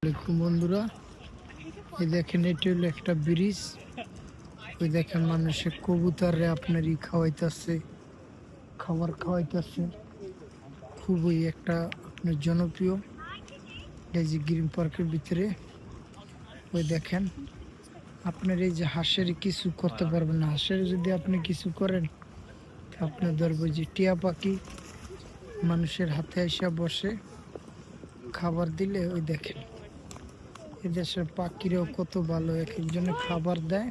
দেখুন বন্ধুরা, এই দেখেন এটি হলো একটা ব্রিজ। ওই দেখেন মানুষের কবুতরে আপনার খাওয়াইতেছে, খাবার খাওয়াইতেছে। খুবই একটা আপনার জনপ্রিয় এই যে গ্রিন পার্কের ভিতরে। ওই দেখেন আপনার এই যে হাঁসের কিছু করতে পারবেন না, হাঁসের যদি আপনি কিছু করেন আপনার ধরবো যে টিয়া পাখি মানুষের হাতে এসে বসে খাবার দিলে। ওই দেখেন এদেশের পাখিরাও কত ভালো, এক একজনে খাবার দেয়।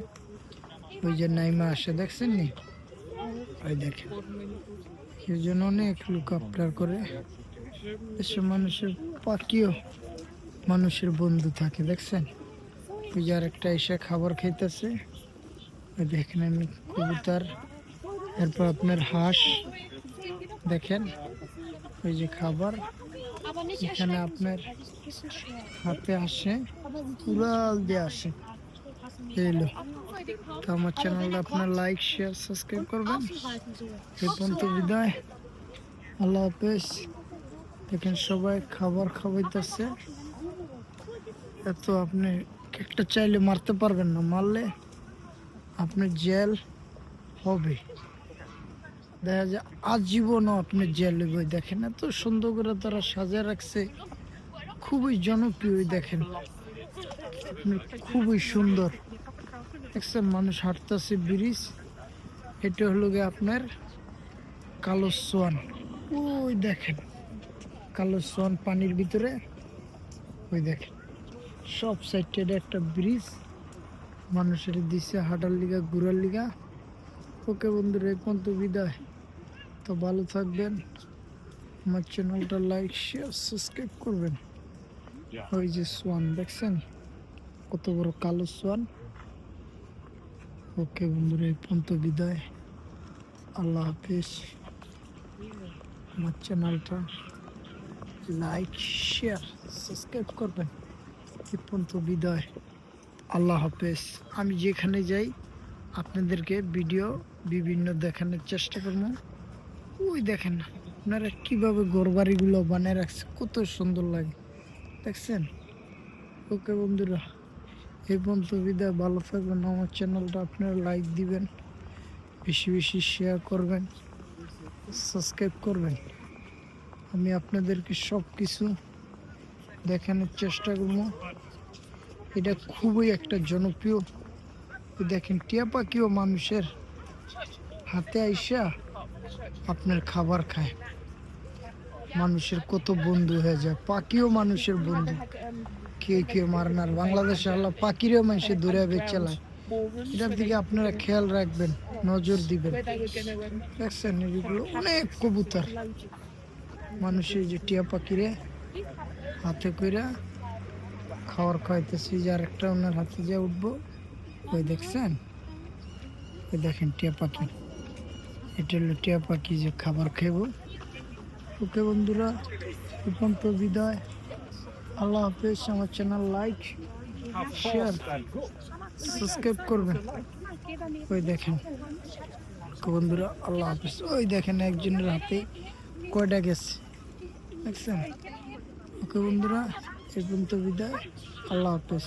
ওই যে নাইমা আসে দেখছেন নি, ওই দেখেন এই জন্য অনেক লোক আপনার করে। এসব মানুষের পাখিও মানুষের বন্ধু থাকে দেখছেন। ওই যে আরেকটা এসে খাবার খাইতেছে। ওই দেখেন আমি কবুতর, এরপর আপনার হাঁস দেখেন ওই যে খাবার এখানে আপনার হাতে আসে, উড়াল দিয়ে আসে। এলো তো আমার চ্যানেলটা আপনার লাইক শেয়ার সাবস্ক্রাইব করবেন। এই পর্যন্ত বিদায়, আল্লাহ হাফেজ। দেখেন সবাই খাবার খাওয়াইতেছে। এত আপনি একটা চাইলে মারতে পারবেন না, মারলে আপনার জেল হবে, দেখা যায় আজীবনও আপনি জেল হবে। দেখেন এত সুন্দর করে তারা সাজিয়ে রাখছে, খুবই জনপ্রিয়। দেখেন খুবই সুন্দর দেখছেন, মানুষ হাঁটতেছে ব্রিজ। এটা হলো গিয়ে আপনার কালো সোয়ান। ওই দেখেন কালো সোয়ান পানির ভিতরে। ওই দেখেন সব সাইডে একটা ব্রিজ মানুষের দিচ্ছে হাঁটার লিগা, ঘুরার লিগা। ওকে বন্ধুরা, এই পর্যন্ত বিদায়। তো ভালো থাকবেন, আমার চ্যানেলটা লাইক শেয়ার সাবস্ক্রাইব করবেন। ওই যে সোয়ান দেখছেন, কত বড় কালো সোয়ান। ওকে বন্ধুরা, এই পর্যন্ত বিদায়, আল্লাহ হাফিজ। আমার চ্যানেলটা লাইক শেয়ার সাবস্ক্রাইব করবেন। এই পর্যন্ত বিদায়, আল্লাহ হাফেজ। আমি যেখানে যাই আপনাদেরকে ভিডিও বিভিন্ন দেখানোর চেষ্টা করব। ওই দেখেন আপনারা কিভাবে ঘরবাড়িগুলো বানিয়ে রাখছে, কত সুন্দর লাগে দেখছেন। ওকে বন্ধুরা, এই পর্যন্ত বিদায়, ভালো থাকবেন। আমার চ্যানেলটা আপনারা লাইক দিবেন, বেশি বেশি শেয়ার করবেন, সাবস্ক্রাইব করবেন। আমি আপনাদেরকে সব কিছু দেখানোর চেষ্টা করব। এটা খুবই একটা জনপ্রিয়। দেখেন টিয়া পাখিও মানুষের হাতে আইসা আপনার খাবার খায়, মানুষের কত বন্ধু হয়ে যায়। পাখিও মানুষের বন্ধু, কেউ কেউ মারনার। বাংলাদেশে আল্লাহ পাখিরও মানুষে দূরে চালায়। এটার দিকে আপনারা খেয়াল রাখবেন, নজর দিবেন। দেখছেন এগুলো অনেক কবুতর মানুষের যে টিয়া পাখিরে হাতে করে খাবার খাওয়াইতেছি। যে আরেকটা ওনার হাতে যা উঠবো, ওই দেখছেন, ওই দেখেন টিয়া পাখি। এটা হলো টিয়া পাখি যে খাবার খাইব। ওকে বন্ধুরা, পর্যন্ত বিদায়, আল্লাহ হাফেজ। আমার চ্যানেল লাইক শেয়ার সাবস্ক্রাইব করবেন। ওই দেখেন বন্ধুরা, আল্লাহ হাফেজ। ওই দেখেন একজনের হাতে কয়টা গেছে দেখছেন। ওকে বন্ধুরা, এই পর্যন্ত বিদায়, আল্লাহ হাফেজ।